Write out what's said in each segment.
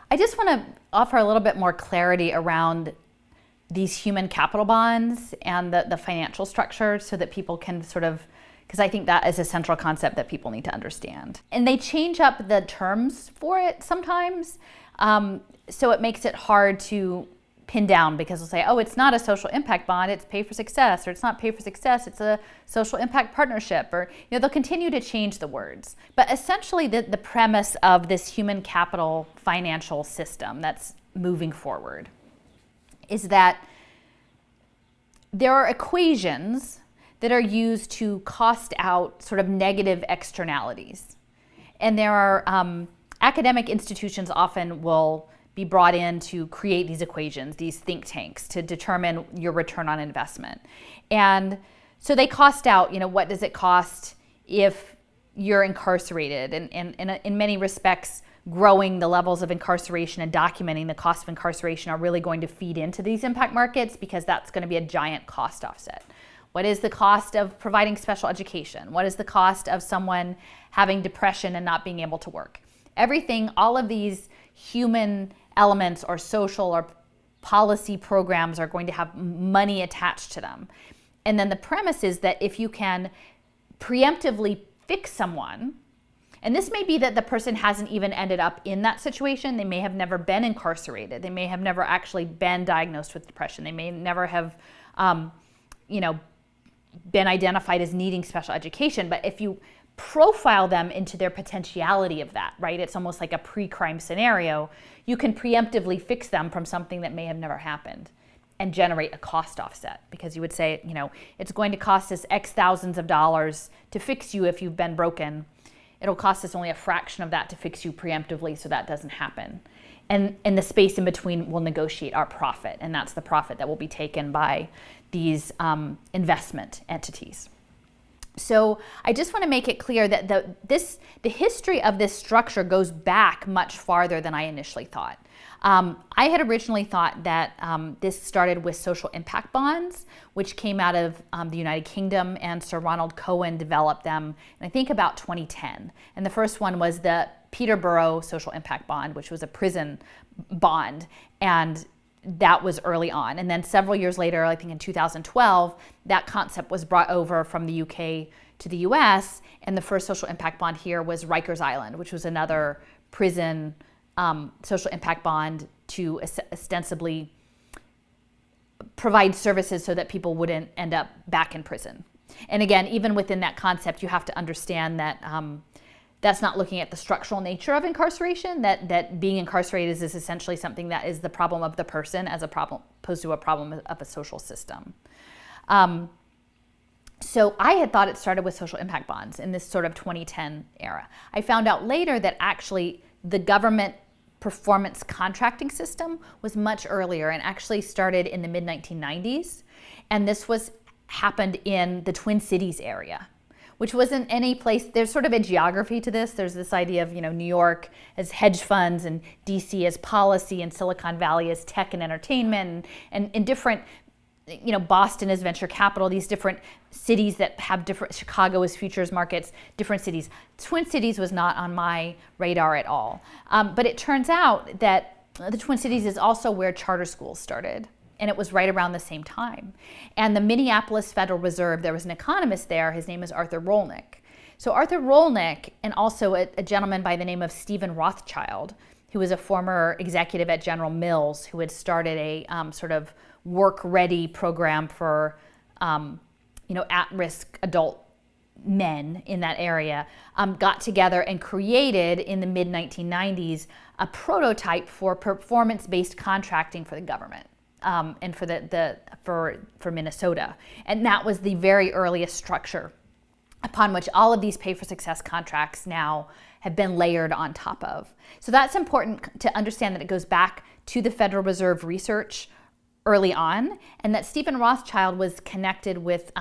I just want to offer a little bit more clarity around these human capital bonds and the financial structure so that people can sort of, because I think that is a central concept that people need to understand. And they change up the terms for it sometimes, so it makes it hard to pin down, because they'll say, oh, it's not a social impact bond, it's pay for success, or it's not pay for success, it's a social impact partnership, or they'll continue to change the words. But essentially the premise of this human capital financial system that's moving forward is that there are equations that are used to cost out sort of negative externalities. And there are academic institutions often will be brought in to create these equations, these think tanks, to determine your return on investment. And so they cost out, what does it cost if you're incarcerated? And in many respects, growing the levels of incarceration and documenting the cost of incarceration are really going to feed into these impact markets, because that's going to be a giant cost offset. What is the cost of providing special education? What is the cost of someone having depression and not being able to work? Everything, all of these human elements or social or policy programs are going to have money attached to them. And then the premise is that if you can preemptively fix someone, and this may be that the person hasn't even ended up in that situation, they may have never been incarcerated, they may have never actually been diagnosed with depression, they may never have been identified as needing special education, but if you profile them into their potentiality of that, right? It's almost like a pre-crime scenario. You can preemptively fix them from something that may have never happened and generate a cost offset, because you would say, it's going to cost us X thousands of dollars to fix you if you've been broken. It'll cost us only a fraction of that to fix you preemptively so that doesn't happen. And the space in between will negotiate our profit, and that's the profit that will be taken by these investment entities. So I just want to make it clear that the history of this structure goes back much farther than I initially thought. I had originally thought that this started with social impact bonds, which came out of the United Kingdom, and Sir Ronald Cohen developed them, and I think about 2010. And the first one was the Peterborough Social Impact Bond, which was a prison bond, and that was early on. And then several years later, I think in 2012, that concept was brought over from the UK to the US, and the first social impact bond here was Rikers Island, which was another prison social impact bond to ostensibly provide services so that people wouldn't end up back in prison. And again, even within that concept, you have to understand that that's not looking at the structural nature of incarceration, that being incarcerated is essentially something that is the problem of the person as opposed to a problem of a social system. So I had thought it started with social impact bonds in this sort of 2010 era. I found out later that actually the government performance contracting system was much earlier and actually started in the mid-1990s. And this happened in the Twin Cities area, which wasn't any place. There's sort of a geography to this. There's this idea of, New York as hedge funds and DC as policy and Silicon Valley as tech and entertainment, and in different, Boston as venture capital, these different cities that have different, Chicago as futures markets, different cities. Twin Cities was not on my radar at all. But it turns out that the Twin Cities is also where charter schools started. And it was right around the same time. And the Minneapolis Federal Reserve, there was an economist there, his name is Arthur Rolnick. So Arthur Rolnick, and also a gentleman by the name of Stephen Rothschild, who was a former executive at General Mills, who had started a sort of work-ready program for at-risk adult men in that area, got together and created in the mid-1990s a prototype for performance-based contracting for the government. And for Minnesota. And that was the very earliest structure upon which all of these pay-for-success contracts now have been layered on top of. So that's important to understand, that it goes back to the Federal Reserve research early on, and that Stephen Rothschild was connected with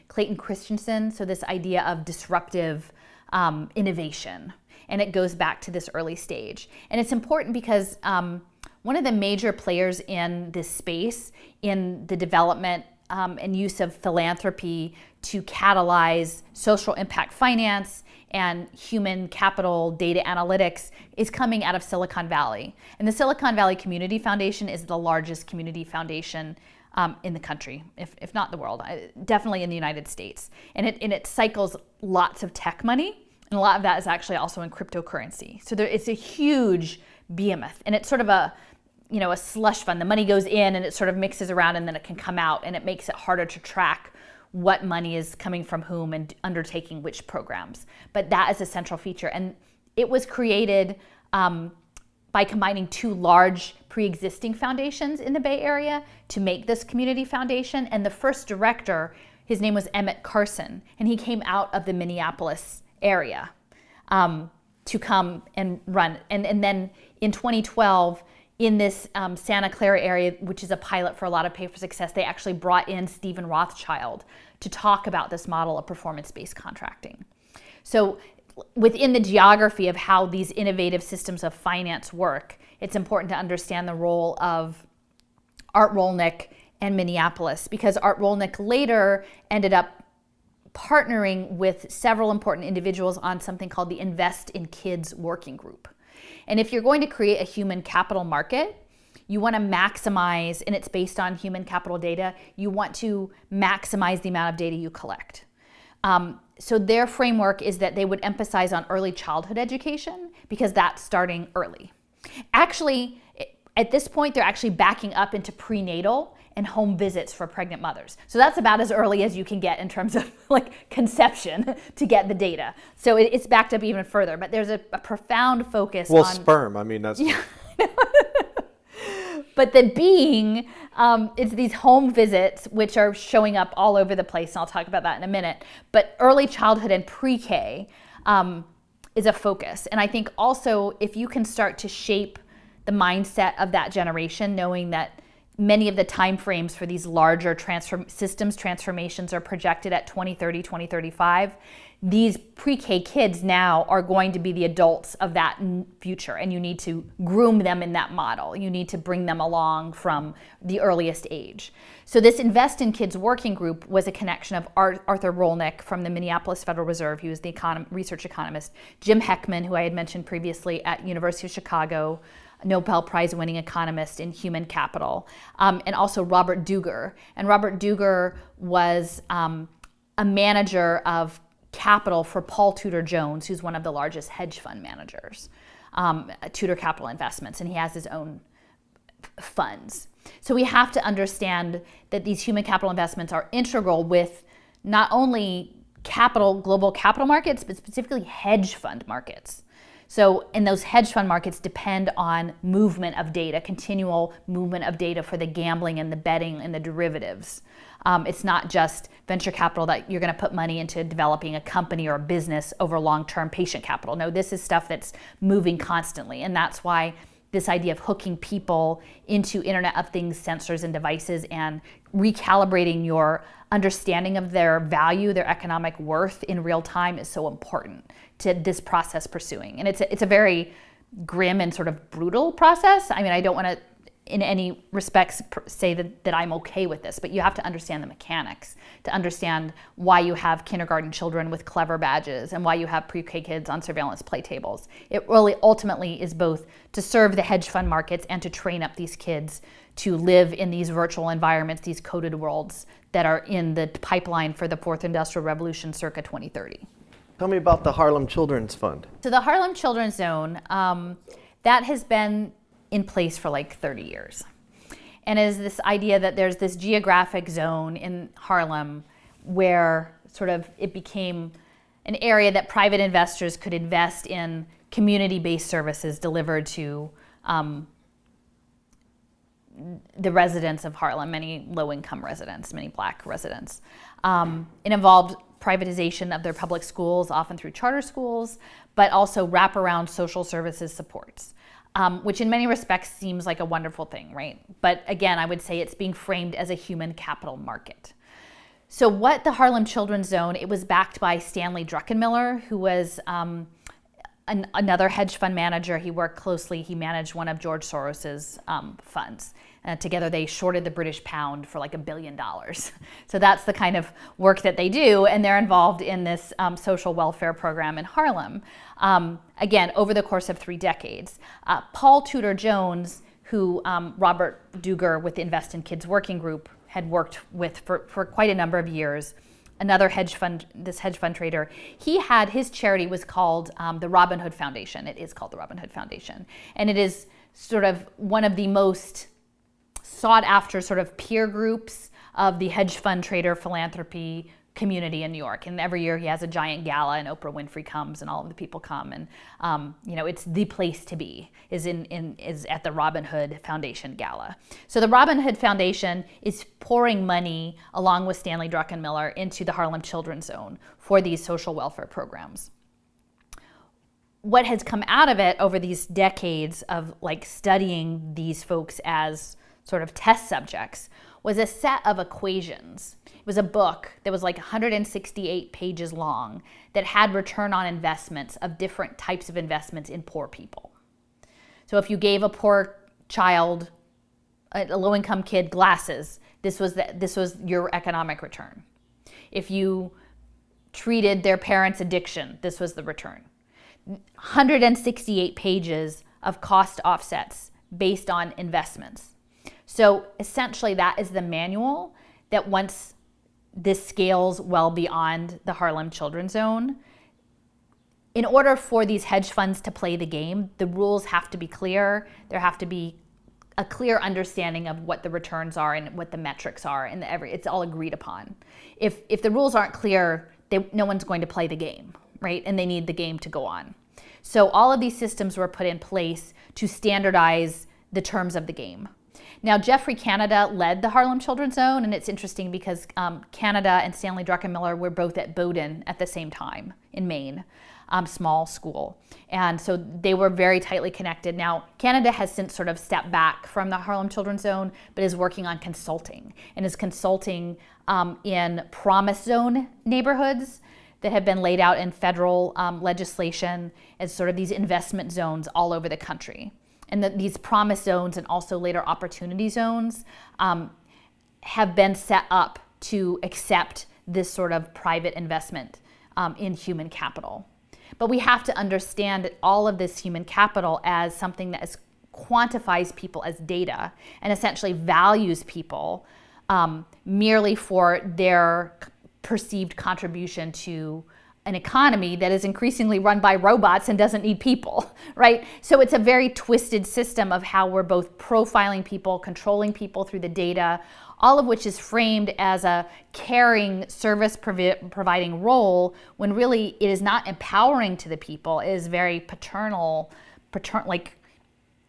Clayton Christensen, so this idea of disruptive innovation. And it goes back to this early stage. And it's important because one of the major players in this space, in the development and use of philanthropy to catalyze social impact finance and human capital data analytics is coming out of Silicon Valley. And the Silicon Valley Community Foundation is the largest community foundation in the country, if not the world, definitely in the United States. And it cycles lots of tech money, and a lot of that is actually also in cryptocurrency. So it's a huge behemoth, and it's sort of a slush fund. The money goes in and it sort of mixes around and then it can come out, and it makes it harder to track what money is coming from whom and undertaking which programs. But that is a central feature. And it was created by combining two large pre-existing foundations in the Bay Area to make this community foundation. And the first director, his name was Emmett Carson, and he came out of the Minneapolis area to come and run. And then in 2012, in this Santa Clara area, which is a pilot for a lot of Pay for Success, they actually brought in Stephen Rothschild to talk about this model of performance-based contracting. So within the geography of how these innovative systems of finance work, it's important to understand the role of Art Rolnick and Minneapolis, because Art Rolnick later ended up partnering with several important individuals on something called the Invest in Kids Working Group. And if you're going to create a human capital market, you want to maximize, and it's based on human capital data, you want to maximize the amount of data you collect. So their framework is that they would emphasize on early childhood education because that's starting early. Actually, at this point, they're actually backing up into prenatal and home visits for pregnant mothers. So that's about as early as you can get in terms of like conception to get the data. So it's backed up even further, but there's a profound focus on sperm. I mean, that's... Yeah. But the being, it's these home visits, which are showing up all over the place, and I'll talk about that in a minute. But early childhood and pre-K is a focus. And I think also if you can start to shape the mindset of that generation, knowing that many of the timeframes for these larger systems transformations are projected at 2030, 2035, these pre-K kids now are going to be the adults of that future, and you need to groom them in that model. You need to bring them along from the earliest age. So this Invest in Kids Working Group was a connection of Arthur Rolnick from the Minneapolis Federal Reserve. He was the research economist. Jim Heckman, who I had mentioned previously at University of Chicago, Nobel Prize winning economist in human capital, and also Robert Duger. And Robert Duger was a manager of capital for Paul Tudor Jones, who's one of the largest hedge fund managers, Tudor Capital Investments, and he has his own funds. So we have to understand that these human capital investments are integral with not only global capital markets, but specifically hedge fund markets. So, and those hedge fund markets depend on movement of data, continual movement of data for the gambling and the betting and the derivatives. It's not just venture capital that you're going to put money into developing a company or a business over long-term patient capital. No, this is stuff that's moving constantly. And that's why this idea of hooking people into Internet of Things sensors and devices and recalibrating your understanding of their value, their economic worth in real time is so important to this process pursuing. And it's a very grim and sort of brutal process. I mean, I don't want to in any respects say that I'm okay with this, but you have to understand the mechanics to understand why you have kindergarten children with clever badges and why you have pre-K kids on surveillance play tables. It really ultimately is both to serve the hedge fund markets and to train up these kids to live in these virtual environments, these coded worlds that are in the pipeline for the fourth industrial revolution circa 2030. Tell me about the Harlem Children's Fund. So the Harlem Children's Zone, that has been in place for like 30 years. And is this idea that there's this geographic zone in Harlem where sort of it became an area that private investors could invest in community-based services delivered to the residents of Harlem, many low-income residents, many Black residents. It involved privatization of their public schools, often through charter schools, but also wraparound social services supports. Which in many respects seems like a wonderful thing, right? But again, I would say it's being framed as a human capital market. So what the Harlem Children's Zone, it was backed by Stanley Druckenmiller, who was another hedge fund manager. He worked closely. He managed one of George Soros's funds. Together they shorted the British pound for like $1 billion. So that's the kind of work that they do, and they're involved in this social welfare program in Harlem. Again, over the course of 3 decades. Paul Tudor Jones, who Robert Duger with the Invest in Kids Working Group had worked with for quite a number of years, another hedge fund trader, his charity was called the 𝓊𝓇 Foundation. It is called the 𝓊𝓇 Foundation. And it is sort of one of the most sought after sort of peer groups of the hedge fund trader philanthropy community in New York. And every year he has a giant gala, and Oprah Winfrey comes, and all of the people come, and it's the place to be is at the 𝓊𝓇 Foundation Gala. So the 𝓊𝓇 Foundation is pouring money along with Stanley Druckenmiller into the Harlem Children's Zone for these social welfare programs. What has come out of it over these decades of like studying these folks as sort of test subjects was a set of equations. It was a book that was like 168 pages long that had return on investments of different types of investments in poor people. So if you gave a poor child, a low-income kid, glasses, this was your economic return. If you treated their parents' addiction, this was the return. 168 pages of cost offsets based on investments. So essentially that is the manual that once this scales well beyond the Harlem Children's Zone, in order for these hedge funds to play the game, the rules have to be clear. There have to be a clear understanding of what the returns are and what the metrics are, and it's all agreed upon. If the rules aren't clear, no one's going to play the game, right? And they need the game to go on. So all of these systems were put in place to standardize the terms of the game. Now, Geoffrey Canada led the Harlem Children's Zone, and it's interesting because Canada and Stanley Druckenmiller were both at Bowdoin at the same time in Maine, small school. And so they were very tightly connected. Now, Canada has since sort of stepped back from the Harlem Children's Zone, but is working on consulting, and is consulting in Promise Zone neighborhoods that have been laid out in federal legislation as sort of these investment zones all over the country. And these promise zones and also later opportunity zones have been set up to accept this sort of private investment in human capital. But we have to understand all of this human capital as something that quantifies people as data and essentially values people merely for their perceived contribution to an economy that is increasingly run by robots and doesn't need people, right? So it's a very twisted system of how we're both profiling people, controlling people through the data, all of which is framed as a caring service providing role when really it is not empowering to the people. It is very paternal, like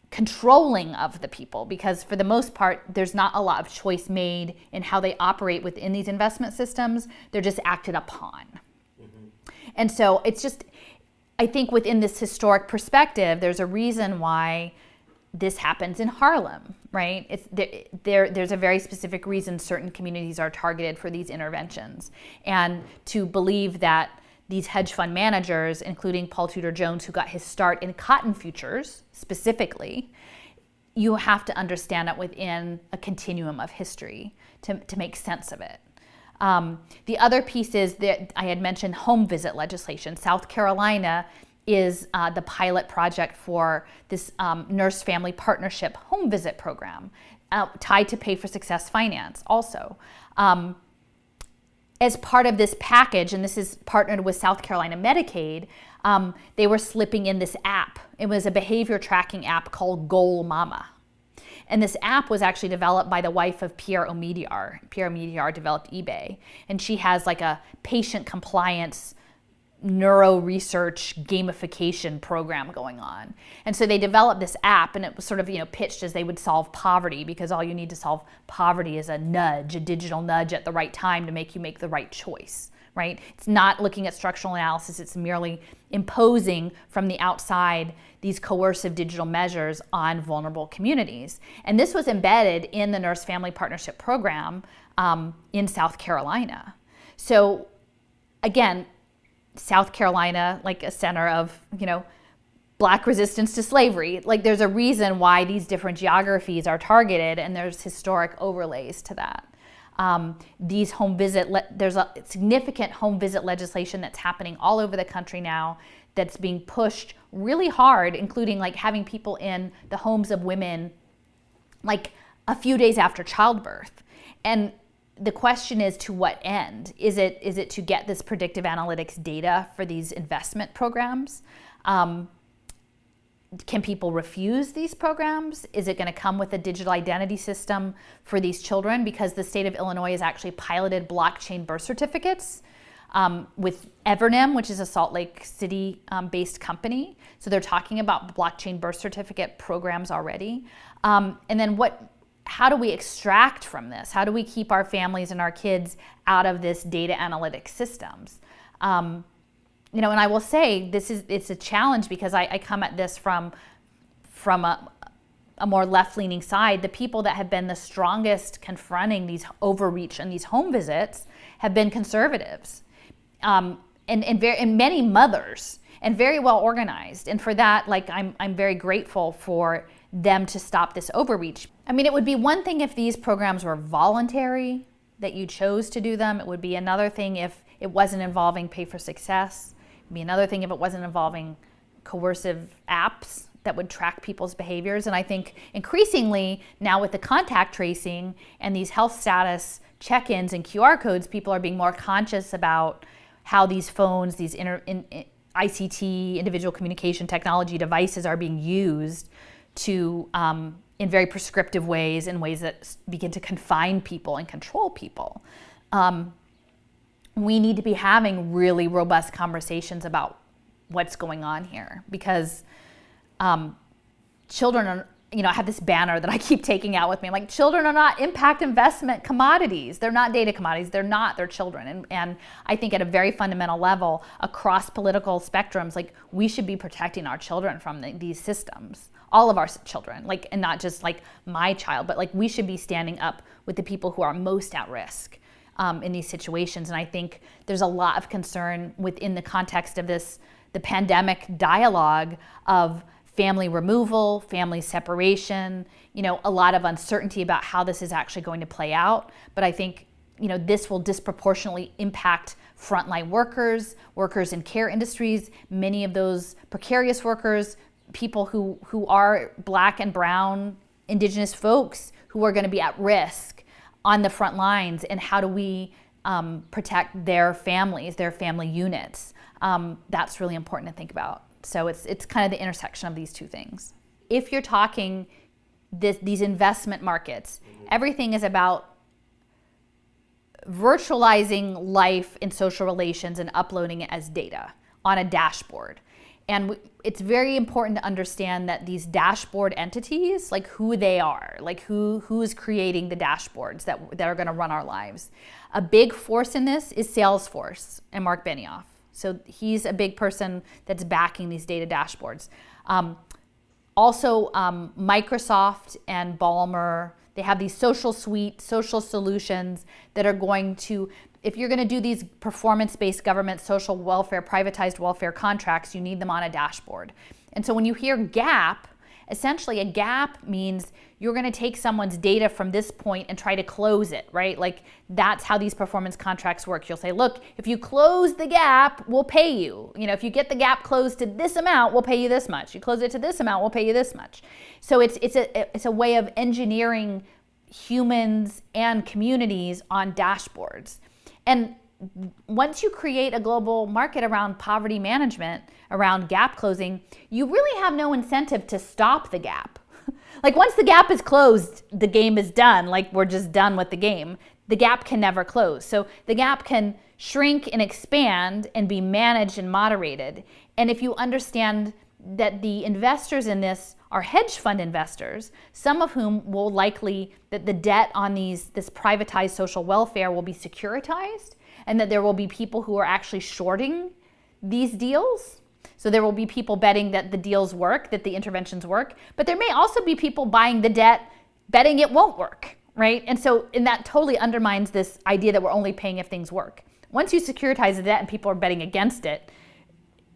controlling of the people, because for the most part, there's not a lot of choice made in how they operate within these investment systems. They're just acted upon. And so it's just, I think within this historic perspective, there's a reason why this happens in Harlem, right? There's a very specific reason certain communities are targeted for these interventions. And to believe that these hedge fund managers, including Paul Tudor Jones, who got his start in cotton futures specifically, you have to understand it within a continuum of history to make sense of it. The other piece is that I had mentioned home visit legislation. South Carolina is the pilot project for this nurse family partnership home visit program tied to Pay for Success Finance also. As part of this package, and this is partnered with South Carolina Medicaid, they were slipping in this app. It was a behavior tracking app called Goal Mama. And this app was actually developed by the wife of Pierre Omidyar. Pierre Omidyar developed eBay. And she has like a patient compliance neuro research gamification program going on. And so they developed this app, and it was sort of, pitched as they would solve poverty, because all you need to solve poverty is a nudge, a digital nudge at the right time to make you make the right choice, right? It's not looking at structural analysis, it's merely imposing from the outside these coercive digital measures on vulnerable communities. And this was embedded in the Nurse Family Partnership Program in South Carolina. So again, South Carolina, like a center of, Black resistance to slavery. Like there's a reason why these different geographies are targeted, and there's historic overlays to that. These home visit, there's a significant home visit legislation that's happening all over the country now that's being pushed really hard, including like having people in the homes of women like a few days after childbirth. And the question is, to what end? Is it to get this predictive analytics data for these investment programs? Can people refuse these programs? Is it going to come with a digital identity system for these children? Because the state of Illinois has actually piloted blockchain birth certificates with 𝓎𝓊𝓃𝒾𝒸𝑒𝑒, which is a Salt Lake City based company. So they're talking about blockchain birth certificate programs already. And then how do we extract from this? How do we keep our families and our kids out of this data analytics systems? And I will say it's a challenge because I come at this from a more left-leaning side. The people that have been the strongest confronting these overreach and these home visits have been conservatives, and many mothers, and very well organized. And for that, like I'm very grateful for them to stop this overreach. I mean, it would be one thing if these programs were voluntary, that you chose to do them. It would be another thing if it wasn't involving pay for success. It'd be another thing if it wasn't involving coercive apps that would track people's behaviors. And I think increasingly now with the contact tracing and these health status check-ins and QR codes, people are being more conscious about how these phones, these ICT, individual communication technology devices are being used to, in very prescriptive ways, in ways that begin to confine people and control people. We need to be having really robust conversations about what's going on here, because children are, I have this banner that I keep taking out with me. I'm like, children are not impact investment commodities. They're not data commodities. They're children. And I think at a very fundamental level, across political spectrums, like we should be protecting our children from these systems, all of our children, and not just like my child, but like we should be standing up with the people who are most at risk in these situations. And I think there's a lot of concern within the context of the pandemic dialogue of family removal, family separation, a lot of uncertainty about how this is actually going to play out. But I think, this will disproportionately impact frontline workers, workers in care industries, many of those precarious workers, people who are Black and brown, Indigenous folks who are going to be at risk on the front lines. And how do we protect their families, their family units? That's really important to think about. So it's kind of the intersection of these two things. If you're talking these investment markets, everything is about virtualizing life in social relations and uploading it as data on a dashboard. And it's very important to understand that these dashboard entities, like who they are, like who's creating the dashboards that are going to run our lives. A big force in this is Salesforce and Mark Benioff. So he's a big person that's backing these data dashboards. Also, Microsoft and Ballmer, they have these social solutions that are going to, if you're going to do these performance-based government social welfare, privatized welfare contracts, you need them on a dashboard. And so when you hear gap, essentially a gap means you're going to take someone's data from this point and try to close it, right? Like that's how these performance contracts work. You'll say, look, if you close the gap, we'll pay you. If you get the gap closed to this amount, we'll pay you this much. You close it to this amount, we'll pay you this much. So it's a way of engineering humans and communities on dashboards. And once you create a global market around poverty management, around gap closing, you really have no incentive to stop the gap. Like once the gap is closed, the game is done. Like we're just done with the game. The gap can never close. So the gap can shrink and expand and be managed and moderated. And if you understand that the investors in this are hedge fund investors, some of whom will likely, that the debt on this privatized social welfare will be securitized, and that there will be people who are actually shorting these deals. So there will be people betting that the deals work, that the interventions work, but there may also be people buying the debt, betting it won't work, right? And that totally undermines this idea that we're only paying if things work. Once you securitize the debt and people are betting against it,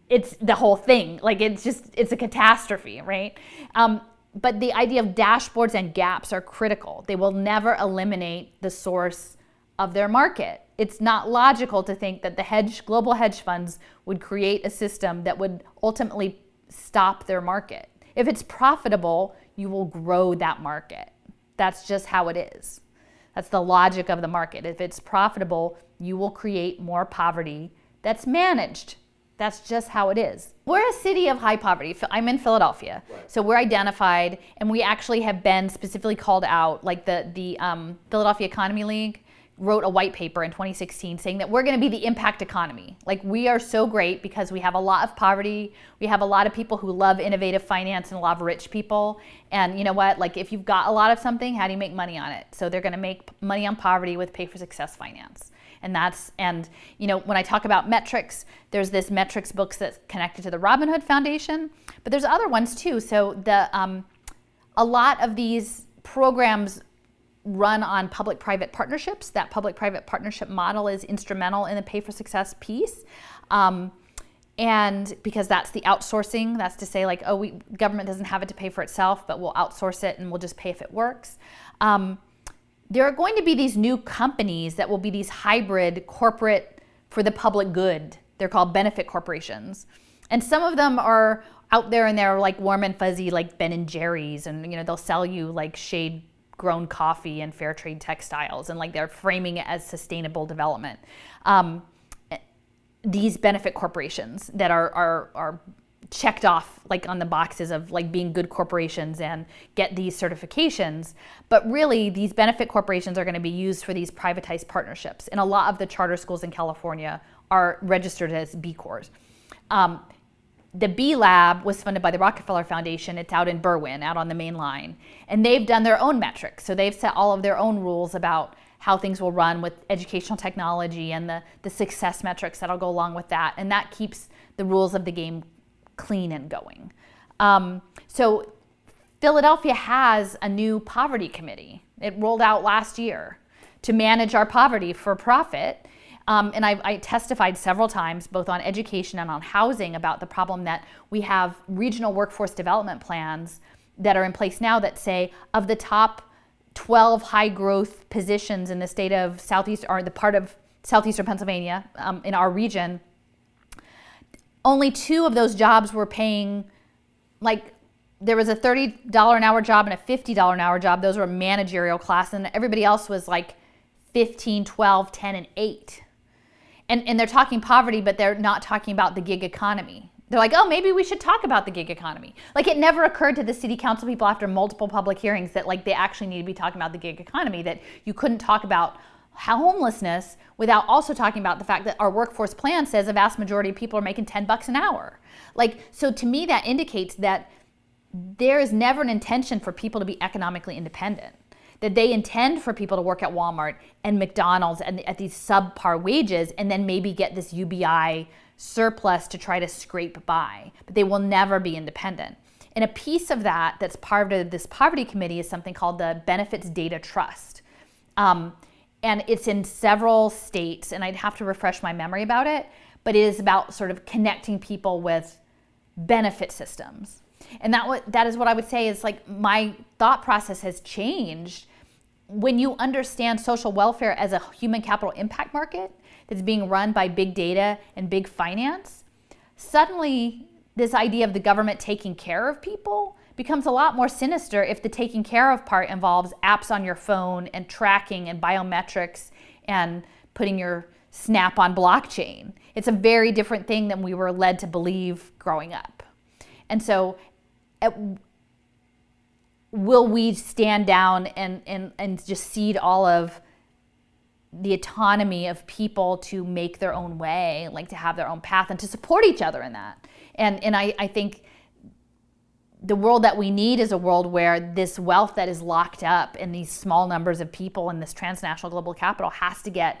it's the whole thing. Like it's a catastrophe, right? But the idea of dashboards and gaps are critical. They will never eliminate the source of their market. It's not logical to think that the global hedge funds would create a system that would ultimately stop their market. If it's profitable, you will grow that market. That's just how it is. That's the logic of the market. If it's profitable, you will create more poverty that's managed. That's just how it is. We're a city of high poverty. I'm in Philadelphia. Right. So we're identified, and we actually have been specifically called out, like the Philadelphia Economy League wrote a white paper in 2016 saying that we're going to be the impact economy. Like, we are so great because we have a lot of poverty. We have a lot of people who love innovative finance and a lot of rich people. And you know what? Like, if you've got a lot of something, how do you make money on it? So they're going to make money on poverty with pay for success finance. And you know, when I talk about metrics, there's this metrics books that's connected to the Robin Hood Foundation, but there's other ones too. So a lot of these programs run on public-private partnerships. That public-private partnership model is instrumental in the pay for success piece. And because that's the outsourcing, that's to say, like, oh, government doesn't have it to pay for itself, but we'll outsource it and we'll just pay if it works. There are going to be these new companies that will be these hybrid corporate for the public good. They're called benefit corporations. And some of them are out there and they're like warm and fuzzy, like Ben & Jerry's, and you know, they'll sell you like shade-grown coffee and fair trade textiles, and like they're framing it as sustainable development. These benefit corporations that are checked off like on the boxes of like being good corporations and get these certifications, but really these benefit corporations are going to be used for these privatized partnerships, and a lot of the charter schools in California are registered as B Corps. The B Lab was funded by the Rockefeller Foundation. It's out in Berwyn, out on the main line, and they've done their own metrics. So they've set all of their own rules about how things will run with educational technology and the success metrics that'll go along with that, and that keeps the rules of the game clean and going. So Philadelphia has a new poverty committee. It rolled out last year to manage our poverty for profit. And I testified several times, both on education and on housing, about the problem that we have regional workforce development plans that are in place now that say of the top 12 high growth positions in the state of Southeast, or the part of Southeastern Pennsylvania, in our region, only 2 of those jobs were paying, like, there was a $30 an hour job and a $50 an hour job. Those were managerial class, and everybody else was like 15, 12, 10, and 8. And they're talking poverty, but they're not talking about the gig economy. They're like, oh, maybe we should talk about the gig economy. Like, it never occurred to the city council people after multiple public hearings that like they actually need to be talking about the gig economy, that you couldn't talk about homelessness without also talking about the fact that our workforce plan says a vast majority of people are making $10 an hour. Like, so to me, that indicates that there is never an intention for people to be economically independent, that they intend for people to work at Walmart and McDonald's and at these subpar wages and then maybe get this UBI surplus to try to scrape by, but they will never be independent. And a piece of that that's part of this poverty committee is something called the Benefits Data Trust. And it's in several states, and I'd have to refresh my memory about it, but it is about sort of connecting people with benefit systems. And that is what I would say is, like, my thought process has changed when you understand social welfare as a human capital impact market that's being run by big data and big finance. Suddenly, this idea of the government taking care of people becomes a lot more sinister if the taking care of part involves apps on your phone and tracking and biometrics and putting your snap on blockchain. It's a very different thing than we were led to believe growing up. And so will we stand down and just cede all of the autonomy of people to make their own way, like to have their own path and to support each other in that? And I think the world that we need is a world where this wealth that is locked up in these small numbers of people in this transnational global capital has to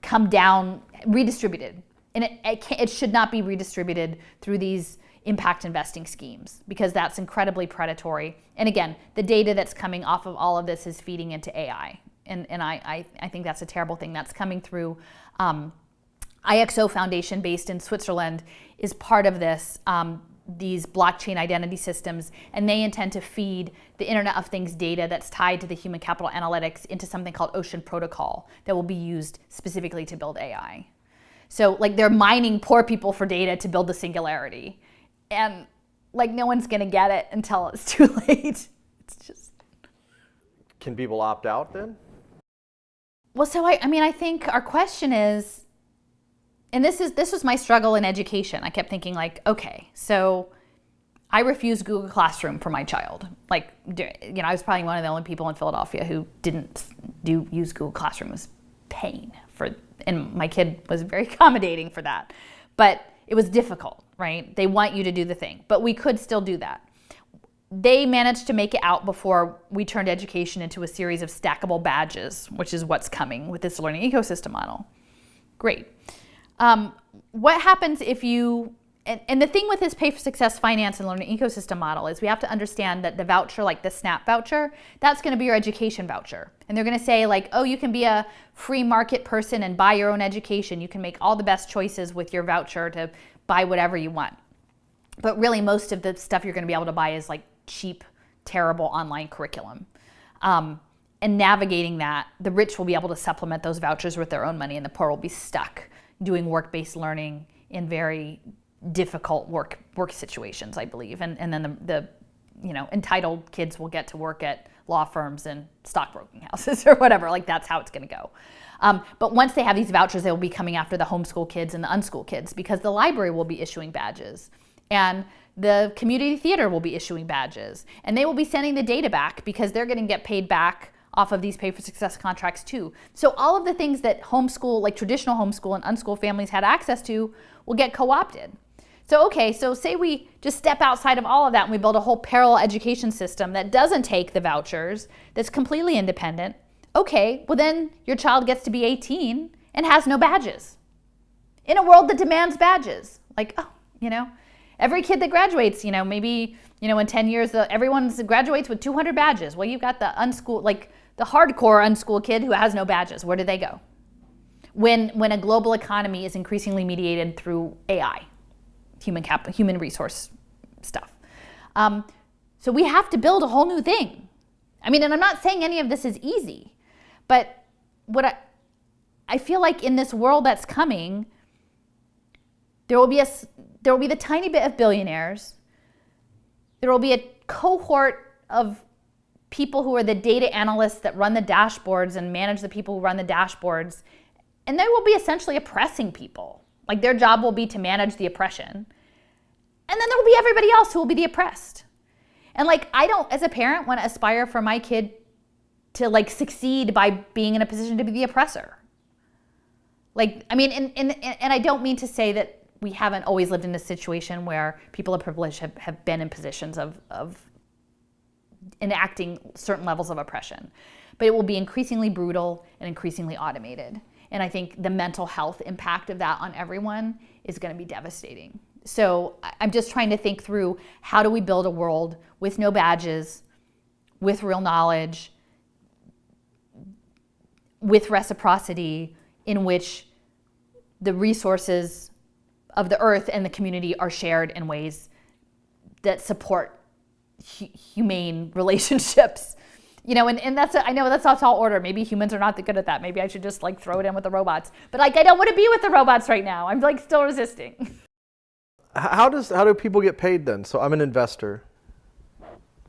come down, redistributed. And it should not be redistributed through these impact investing schemes, because that's incredibly predatory. And again, the data that's coming off of all of this is feeding into AI. And I think that's a terrible thing. That's coming through IXO Foundation based in Switzerland is part of this, these blockchain identity systems, and they intend to feed the Internet of Things data that's tied to the human capital analytics into something called Ocean Protocol that will be used specifically to build AI. So like they're mining poor people for data to build the singularity. And like no one's gonna get it until it's too late. It's just. Can people opt out then? Well, so I think our question is, and this was my struggle in education. I kept thinking like, okay, so I refused Google Classroom for my child. Like, I was probably one of the only people in Philadelphia who didn't use Google Classroom. It was pain and my kid was very accommodating for that. But it was difficult, right? They want you to do the thing, but we could still do that. They managed to make it out before we turned education into a series of stackable badges, which is what's coming with this learning ecosystem model. Great. What happens if you, and the thing with this pay for success finance and learning ecosystem model is we have to understand that the voucher, like the SNAP voucher, that's going to be your education voucher. And they're going to say like, oh, you can be a free market person and buy your own education. You can make all the best choices with your voucher to buy whatever you want. But really most of the stuff you're going to be able to buy is like cheap, terrible online curriculum. And navigating that, the rich will be able to supplement those vouchers with their own money and the poor will be stuck doing work-based learning in very difficult work situations, I believe. And then the entitled kids will get to work at law firms and stockbroking houses or whatever. Like that's how it's going to go. But once they have these vouchers, they will be coming after the homeschool kids and the unschool kids because the library will be issuing badges and the community theater will be issuing badges and they will be sending the data back because they're going to get paid back off of these pay for success contracts too. So all of the things that homeschool, like traditional homeschool and unschool families had access to will get co-opted. So okay, so say we just step outside of all of that and we build a whole parallel education system that doesn't take the vouchers, that's completely independent. Okay, well then your child gets to be 18 and has no badges. In a world that demands badges. Like, every kid that graduates, maybe, in 10 years, everyone graduates with 200 badges. Well, you've got the unschool, like the hardcore unschool kid who has no badges. Where do they go? When a global economy is increasingly mediated through AI, human resource stuff. So we have to build a whole new thing. And I'm not saying any of this is easy, but what I feel like in this world that's coming, there will be the tiny bit of billionaires. There will be a cohort of people who are the data analysts that run the dashboards and manage the people who run the dashboards. And they will be essentially oppressing people. Like their job will be to manage the oppression. And then there will be everybody else who will be the oppressed. And like, I don't, as a parent, want to aspire for my kid to like succeed by being in a position to be the oppressor. Like, and I don't mean to say that we haven't always lived in a situation where people of privilege have been in positions of enacting certain levels of oppression. But it will be increasingly brutal and increasingly automated. And I think the mental health impact of that on everyone is going to be devastating. So I'm just trying to think through how do we build a world with no badges, with real knowledge, with reciprocity, in which the resources of the earth and the community are shared in ways that support humane relationships. And that's I know that's not tall order. Maybe humans are not that good at that. Maybe I should just like throw it in with the robots. But like I don't want to be with the robots right now. I'm like still resisting. How do people get paid then? So I'm an investor.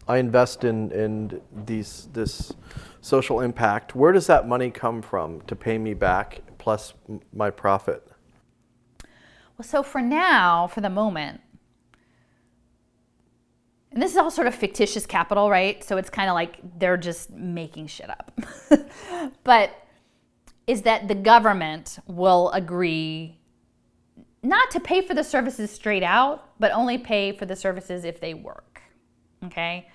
I invest in this social impact. Where does that money come from to pay me back plus my profit? Well, so for now, for the moment, and this is all sort of fictitious capital, right? So it's kind of like they're just making shit up. But is that the government will agree not to pay for the services straight out, but only pay for the services if they work, okay?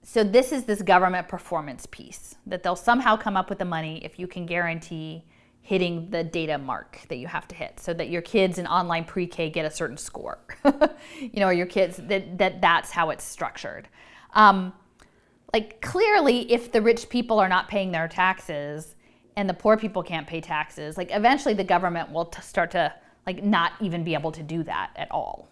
So this is this government performance piece, that they'll somehow come up with the money if you can guarantee hitting the data mark that you have to hit, so that your kids in online pre-K get a certain score, or your kids, that's how it's structured. Like clearly, if the rich people are not paying their taxes and the poor people can't pay taxes, like eventually the government will start to like not even be able to do that at all,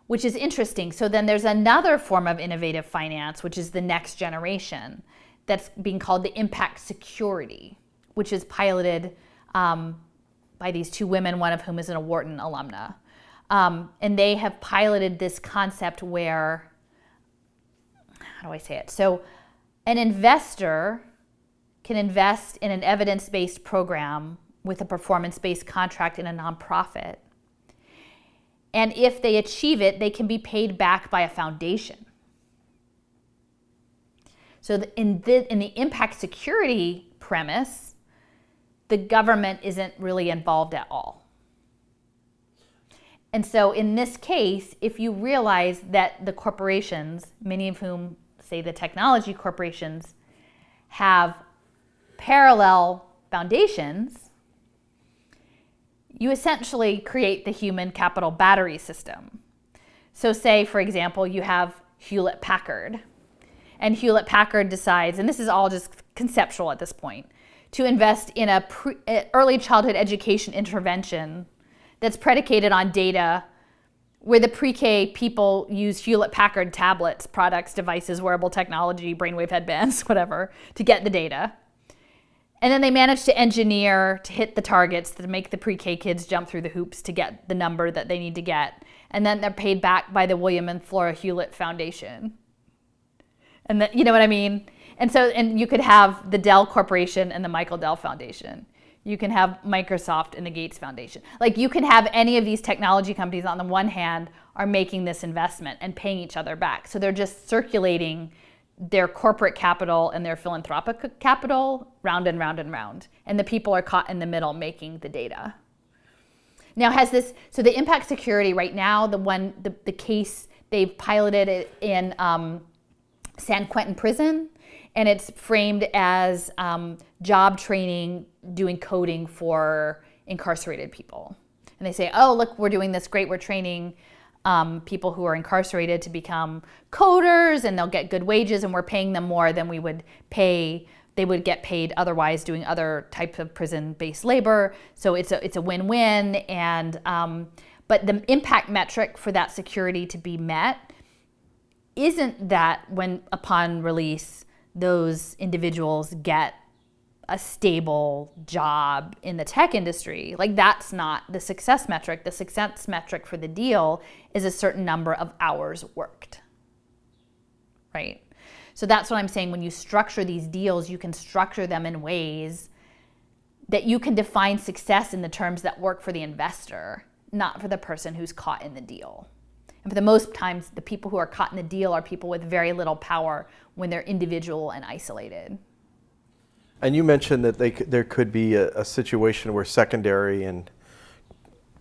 which is interesting. So then there's another form of innovative finance, which is the next generation, that's being called the impact security, which is piloted by these two women, one of whom is an Wharton alumna. And they have piloted this concept where, how do I say it? So an investor can invest in an evidence-based program with a performance-based contract in a nonprofit. And if they achieve it, they can be paid back by a foundation. So in the impact security premise, the government isn't really involved at all. And so in this case, if you realize that the corporations, many of whom say the technology corporations, have parallel foundations, you essentially create the human capital battery system. So say, for example, you have 𝓎𝓊𝓃𝒾𝒸𝒁, and 𝓎𝓊𝓃𝒾𝒁 decides, and this is all just conceptual at this point, to invest in a early childhood education intervention that's predicated on data where the pre-K people use 𝓎𝓊𝓃𝒾𝒁 tablets, products, devices, wearable technology, brainwave headbands, whatever, to get the data. And then they manage to engineer to hit the targets to make the pre-K kids jump through the hoops to get the number that they need to get. And then they're paid back by the William and Flora Hewlett Foundation. And you know what I mean? And you could have the Dell Corporation and the Michael Dell Foundation. You can have Microsoft and the Gates Foundation. Like you can have any of these technology companies on the one hand are making this investment and paying each other back. So they're just circulating their corporate capital and their philanthropic capital round and round and round. And the people are caught in the middle making the data. Now so the impact security right now, the case, they've piloted it in San Quentin prison, and it's framed as job training, doing coding for incarcerated people. And they say, oh, look, we're doing this great, we're training people who are incarcerated to become coders, and they'll get good wages, and we're paying them more than they would get paid otherwise doing other types of prison-based labor. So it's a win-win. And but the impact metric for that security to be met isn't that when upon release those individuals get a stable job in the tech industry. Like that's not the success metric. The success metric for the deal is a certain number of hours worked, right? So that's what I'm saying. When you structure these deals, you can structure them in ways that you can define success in the terms that work for the investor, not for the person who's caught in the deal. And for the most times, the people who are caught in the deal are people with very little power when they're individual and isolated. And you mentioned that there could be a situation where secondary and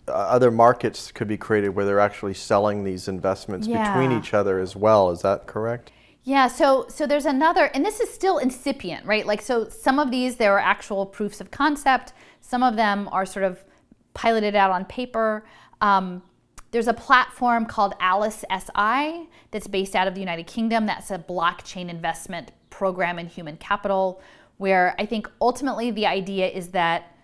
other markets could be created where they're actually selling these investments between each other as well. Is that correct? Yeah, so there's another, and this is still incipient, right? Like, so some of these, there are actual proofs of concept. Some of them are sort of piloted out on paper. There's a platform called Alice SI that's based out of the United Kingdom. That's a blockchain investment program in human capital, where I think ultimately the idea is that,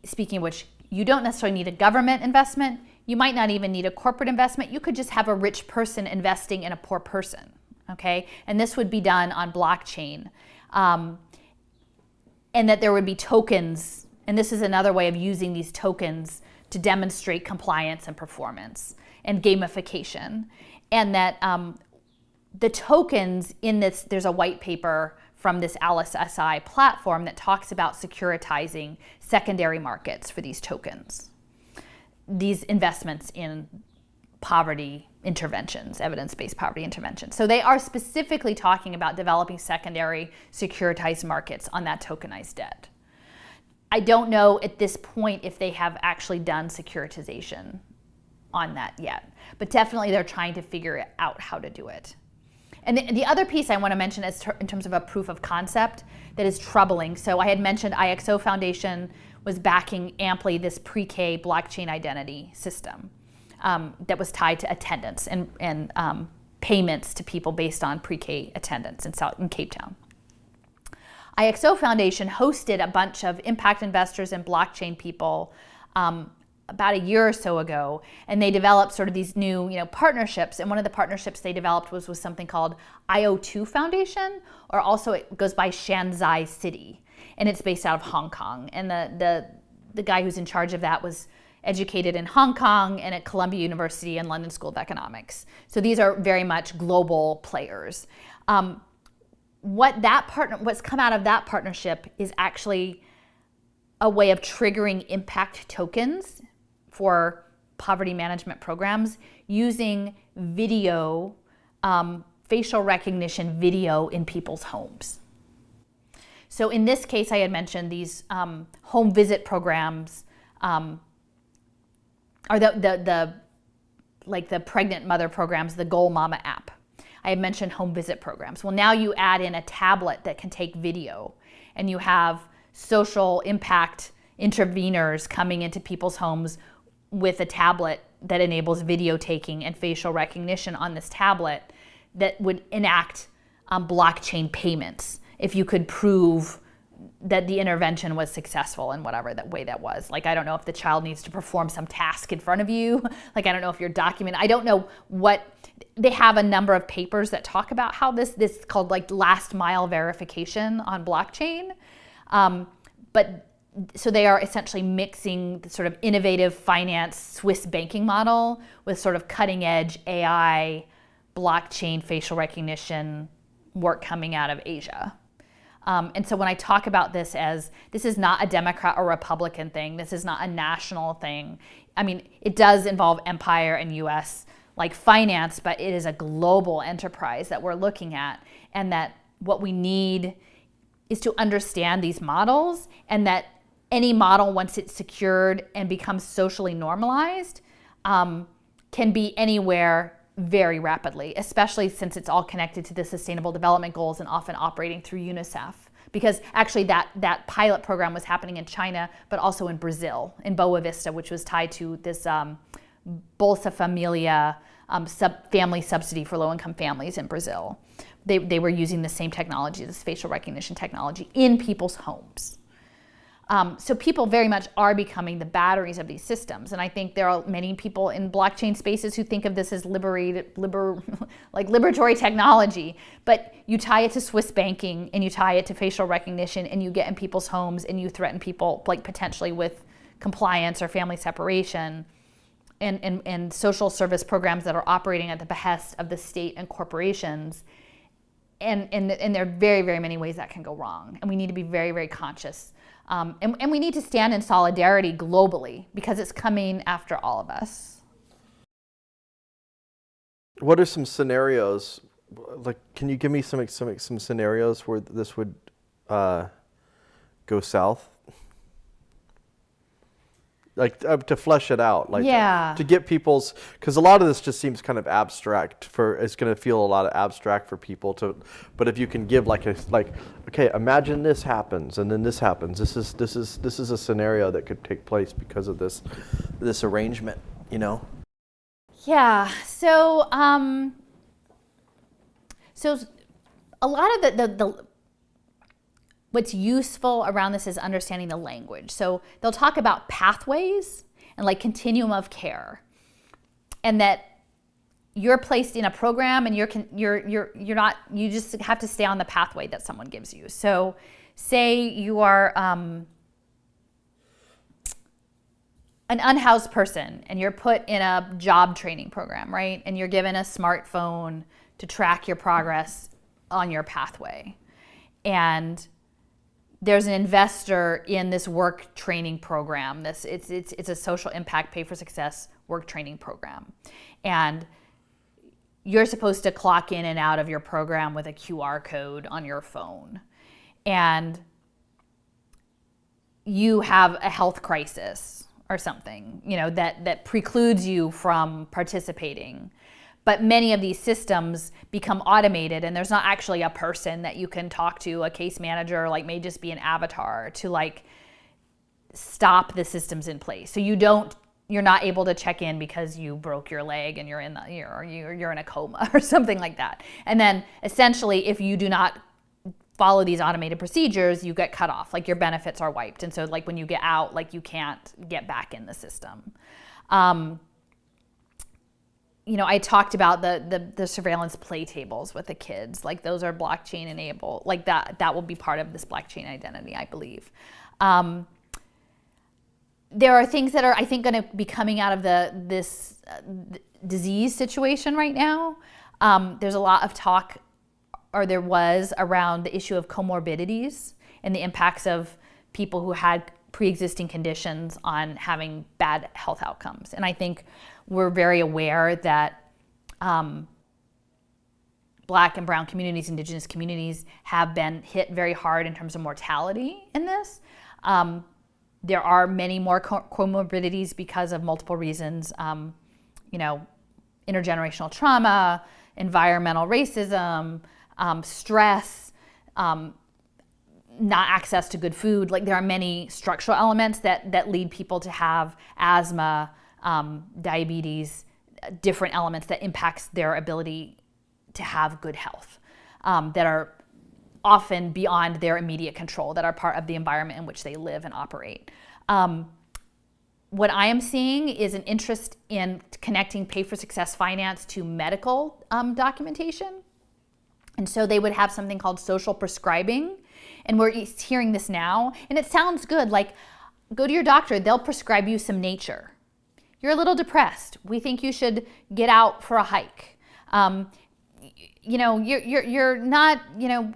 speaking of which, you don't necessarily need a government investment. You might not even need a corporate investment. You could just have a rich person investing in a poor person, okay? And this would be done on blockchain. And that there would be tokens, and this is another way of using these tokens to demonstrate compliance and performance and gamification. And that the tokens in this, there's a white paper from this Alice SI platform that talks about securitizing secondary markets for these tokens, these investments in poverty interventions, evidence-based poverty interventions. So they are specifically talking about developing secondary securitized markets on that tokenized debt. I don't know at this point if they have actually done securitization on that yet, but definitely they're trying to figure out how to do it. And the other piece I want to mention is in terms of a proof of concept that is troubling. So I had mentioned IXO Foundation was backing amply this pre-K blockchain identity system that was tied to attendance and payments to people based on pre-K attendance in Cape Town. IXO Foundation hosted a bunch of impact investors and blockchain people about a year or so ago, and they developed sort of these new, partnerships. And one of the partnerships they developed was with something called 𝑖O2 Foundation, or also it goes by Shanzai City, and it's based out of Hong Kong. And the guy who's in charge of that was educated in Hong Kong and at Columbia University and London School of Economics. So these are very much global players. What's come out of that partnership is actually a way of triggering impact tokens for poverty management programs using video, facial recognition video in people's homes. So in this case, I had mentioned these home visit programs are the pregnant mother programs, the Goal Mama app. I had mentioned home visit programs. Well, now you add in a tablet that can take video, and you have social impact interveners coming into people's homes with a tablet that enables video taking and facial recognition on this tablet that would enact blockchain payments if you could prove that the intervention was successful in whatever that way that was. Like, I don't know if the child needs to perform some task in front of you. Like, I don't know if you're documenting. I don't know what, they have a number of papers that talk about how this is called like last mile verification on blockchain. But so they are essentially mixing the sort of innovative finance Swiss banking model with sort of cutting edge AI, blockchain, facial recognition work coming out of Asia. And so when I talk about this is not a Democrat or Republican thing, this is not a national thing. I mean, it does involve empire and US like finance, but it is a global enterprise that we're looking at, and that what we need is to understand these models, and that any model, once it's secured and becomes socially normalized, can be anywhere very rapidly, especially since it's all connected to the Sustainable Development Goals and often operating through UNICEF. Because actually that pilot program was happening in China, but also in Brazil, in Boa Vista, which was tied to this Bolsa Família family subsidy for low-income families in Brazil. They were using the same technology, this facial recognition technology, in people's homes. So people very much are becoming the batteries of these systems. And I think there are many people in blockchain spaces who think of this as liberatory technology. But you tie it to Swiss banking, and you tie it to facial recognition, and you get in people's homes, and you threaten people like potentially with compliance or family separation, and social service programs that are operating at the behest of the state and corporations. And there are very, very many ways that can go wrong. And we need to be very, very conscious. And we need to stand in solidarity globally, because it's coming after all of us. What are some scenarios? Like, can you give me some scenarios where this would go south? Like, to flesh it out, like to get people's, because a lot of this just seems kind of abstract it's going to feel a lot of abstract for people but if you can give okay, imagine this happens and then this happens. This is a scenario that could take place because of this arrangement, Yeah. So so a lot of the what's useful around this is understanding the language. So they'll talk about pathways and like continuum of care, and that you're placed in a program and you're not, you just have to stay on the pathway that someone gives you. So say you are an unhoused person and you're put in a job training program, right? And you're given a smartphone to track your progress on your pathway. And there's an investor in this work training program. It's a social impact, pay for success work training program. And you're supposed to clock in and out of your program with a QR code on your phone. And you have a health crisis or something, that precludes you from participating. But many of these systems become automated, and there's not actually a person that you can talk to, a case manager, may just be an avatar to stop the systems in place. So you're not able to check in because you broke your leg and you're in a coma or something like that. And then essentially, if you do not follow these automated procedures, you get cut off, like your benefits are wiped. And so like when you get out, like you can't get back in the system. You know, I talked about the surveillance play tables with the kids, like those are blockchain enabled, like that will be part of this blockchain identity, I believe. There are things that are, I think, going to be coming out of this disease situation right now. There's a lot of talk, or there was, around the issue of comorbidities and the impacts of people who had pre-existing conditions on having bad health outcomes. And I think we're very aware that Black and brown communities, Indigenous communities have been hit very hard in terms of mortality in this. There are many more comorbidities because of multiple reasons, you know, intergenerational trauma, environmental racism, stress, not access to good food. Like there are many structural elements that lead people to have asthma, diabetes, different elements that impacts their ability to have good health, that are often beyond their immediate control, that are part of the environment in which they live and operate. What I am seeing is an interest in connecting pay for success finance to medical documentation. And so they would have something called social prescribing. And we're hearing this now. And it sounds good, like go to your doctor, they'll prescribe you some nature. You're a little depressed. We think you should get out for a hike. You know, you're not, you know,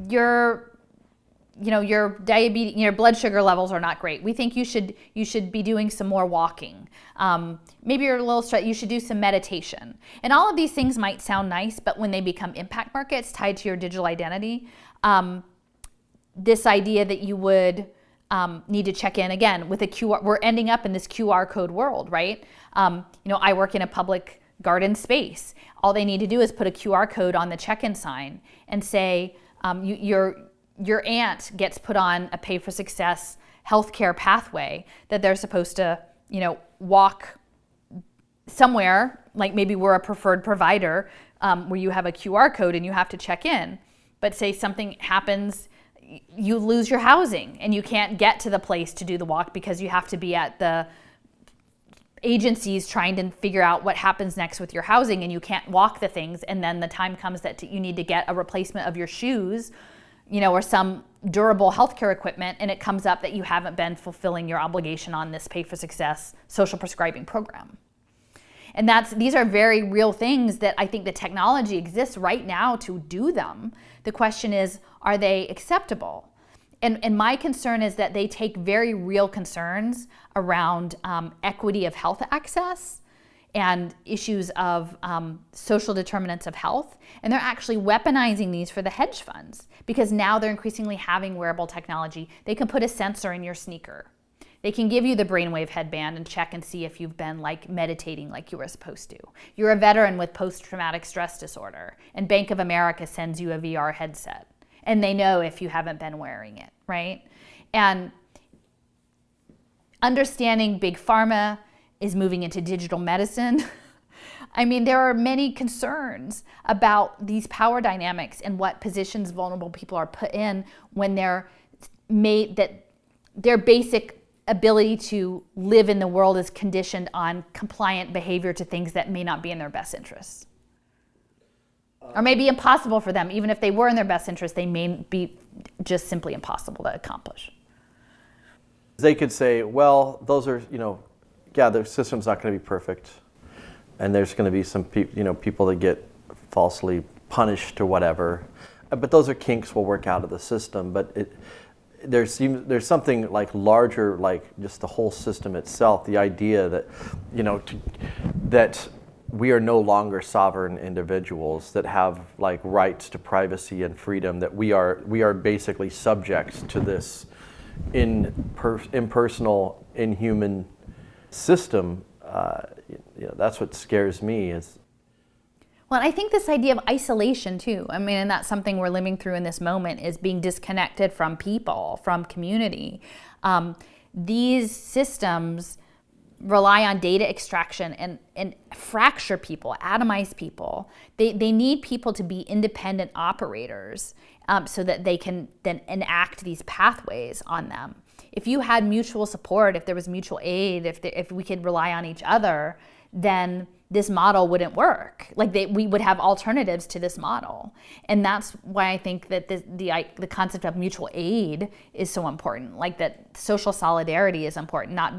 your diabetes, your blood sugar levels are not great. We think you should be doing some more walking. Maybe you're a little stressed, you should do some meditation. And all of these things might sound nice, but when they become impact markets tied to your digital identity, this idea that you would need to check in again with a QR, we're ending up in this QR code world, right? You know, I work in a public garden space. All they need to do is put a QR code on the check-in sign and say, your aunt gets put on a pay for success healthcare pathway that they're supposed to, you know, walk somewhere, like maybe we're a preferred provider, where you have a QR code and you have to check in. But say something happens, you lose your housing and you can't get to the place to do the walk because you have to be at the agencies trying to figure out what happens next with your housing, and you can't walk the things, and then the time comes that you need to get a replacement of your shoes, you know, or some durable healthcare equipment, and it comes up that you haven't been fulfilling your obligation on this pay for success social prescribing program. And these are very real things that I think the technology exists right now to do them. The question is, are they acceptable? And my concern is that they take very real concerns around equity of health access and issues of social determinants of health. And they're actually weaponizing these for the hedge funds, because now they're increasingly having wearable technology. They can put a sensor in your sneaker. They can give you the brainwave headband and check and see if you've been like meditating like you were supposed to. You're a veteran with post-traumatic stress disorder, and Bank of America sends you a VR headset, and they know if you haven't been wearing it, right? And understanding big pharma is moving into digital medicine. I mean, there are many concerns about these power dynamics and what positions vulnerable people are put in when they're made, that their basic ability to live in the world is conditioned on compliant behavior to things that may not be in their best interests. Or may be impossible for them. Even if they were in their best interest, they may be just simply impossible to accomplish. They could say, well, those are, you know, yeah, the system's not going to be perfect, and there's going to be some people that get falsely punished or whatever, but those are kinks we'll work out of the system. But there's something like larger, like just the whole system itself. The idea that, you know, that we are no longer sovereign individuals that have like rights to privacy and freedom. That we are basically subjects to this impersonal, inhuman system. You know, that's what scares me. Well, I think this idea of isolation too, I mean, and that's something we're living through in this moment, is being disconnected from people, from community. These systems rely on data extraction and fracture people, atomize people. They need people to be independent operators so that they can then enact these pathways on them. If you had mutual support, if there was mutual aid, if we could rely on each other, then this model wouldn't work. Like we would have alternatives to this model. And that's why I think that the concept of mutual aid is so important. Like that social solidarity is important, not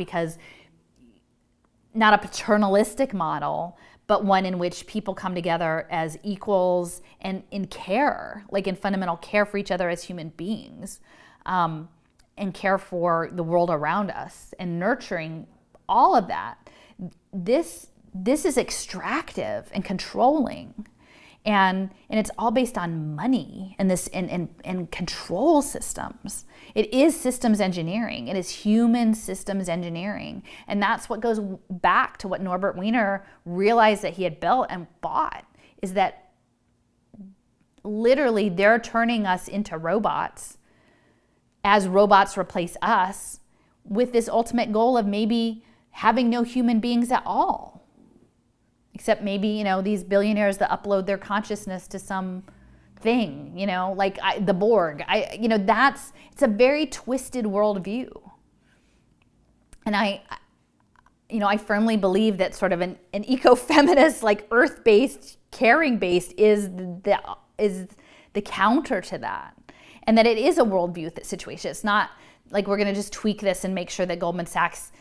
a paternalistic model, but one in which people come together as equals and in care, like in fundamental care for each other as human beings, and care for the world around us and nurturing all of that. This is extractive and controlling, and it's all based on money and control systems. It is systems engineering. It is human systems engineering, and that's what goes back to what Norbert Wiener realized that he had built and bought, is that literally they're turning us into robots as robots replace us, with this ultimate goal of maybe having no human beings at all. Except maybe, these billionaires that upload their consciousness to some thing, like the Borg. It's a very twisted worldview. And I firmly believe that sort of an ecofeminist, like earth-based, caring-based is the counter to that. And that it is a worldview situation. It's not like we're gonna just tweak this and make sure that Goldman Sachs,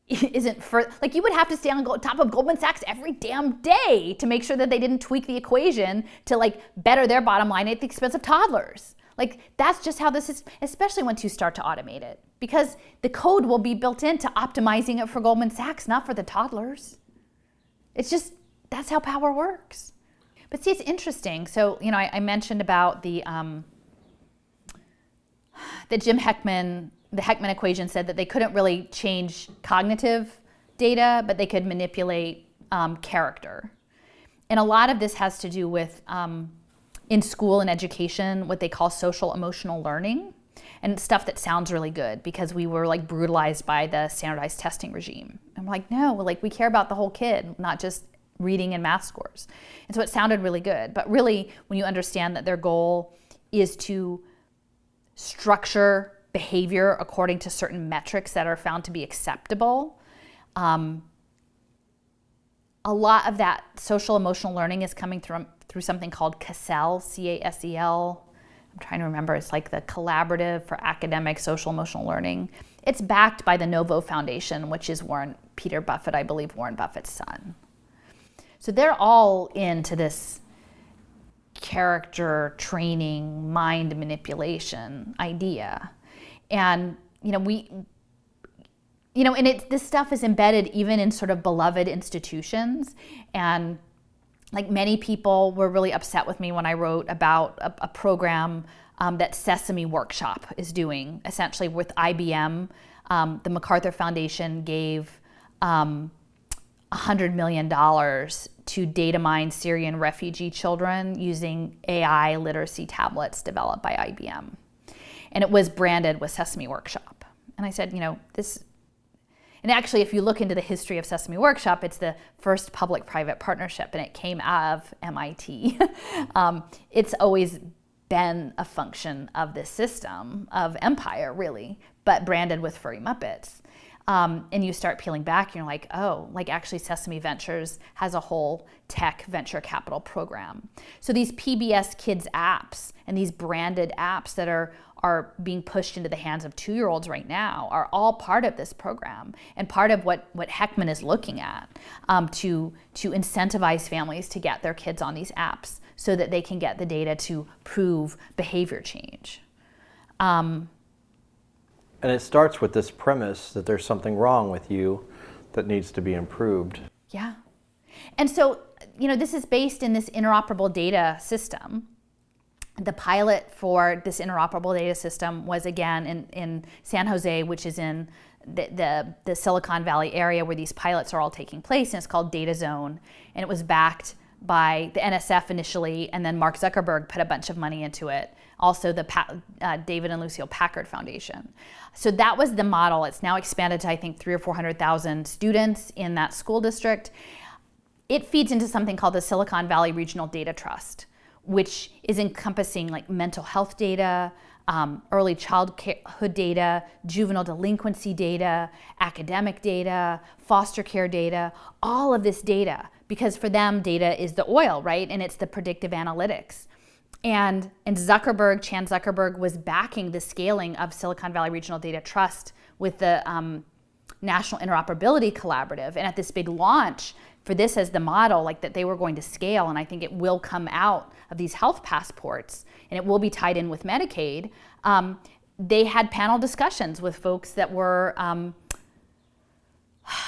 isn't like you would have to stay on top of Goldman Sachs every damn day to make sure that they didn't tweak the equation to like better their bottom line at the expense of toddlers. Like that's just how this is, especially once you start to automate it, because the code will be built into optimizing it for Goldman Sachs, not for the toddlers. It's just, that's how power works. But see, it's interesting. So, I mentioned about the Heckman equation said that they couldn't really change cognitive data, but they could manipulate character. And a lot of this has to do with, in school and education, what they call social emotional learning, and stuff that sounds really good because we were like brutalized by the standardized testing regime. And we're like, no, like we care about the whole kid, not just reading and math scores. And so it sounded really good. But really, when you understand that their goal is to structure behavior according to certain metrics that are found to be acceptable, a lot of that social emotional learning is coming through something called CASEL, C-A-S-E-L. I'm trying to remember. It's like the Collaborative for Academic Social Emotional Learning. It's backed by the Novo Foundation, which is Peter Buffett, I believe, Warren Buffett's son. So they're all into this character training, mind manipulation idea. And, this stuff is embedded even in sort of beloved institutions. And like many people were really upset with me when I wrote about a program that Sesame Workshop is doing, essentially with IBM. The MacArthur Foundation gave $100 million to data mine Syrian refugee children using AI literacy tablets developed by IBM. And it was branded with Sesame Workshop. And I said, this, and actually if you look into the history of Sesame Workshop, it's the first public-private partnership, and it came out of MIT. It's always been a function of this system of empire, really, but branded with furry Muppets. And you start peeling back and you're like, oh, like actually Sesame Ventures has a whole tech venture capital program. So these PBS Kids apps and these branded apps that are being pushed into the hands of 2-year-olds right now are all part of this program and part of what Heckman is looking at to incentivize families to get their kids on these apps so that they can get the data to prove behavior change. And it starts with this premise that there's something wrong with you that needs to be improved. Yeah. And so, this is based in this interoperable data system. The pilot for this interoperable data system was again in San Jose, which is in the Silicon Valley area where these pilots are all taking place, and it's called Data Zone. And it was backed by the NSF initially, and then Mark Zuckerberg put a bunch of money into it also the David and Lucille Packard Foundation. So that was the model. It's now expanded to, I think, 300,000 or 400,000 students in that school district. It feeds into something called the Silicon Valley Regional Data Trust, which is encompassing like mental health data, early childhood data, juvenile delinquency data, academic data, foster care data, all of this data, because for them, data is the oil, right? And it's the predictive analytics. And Chan Zuckerberg was backing the scaling of Silicon Valley Regional Data Trust with the National Interoperability Collaborative. And at this big launch for this as the model, like that they were going to scale, and I think it will come out of these health passports, and it will be tied in with Medicaid. They had panel discussions with folks that were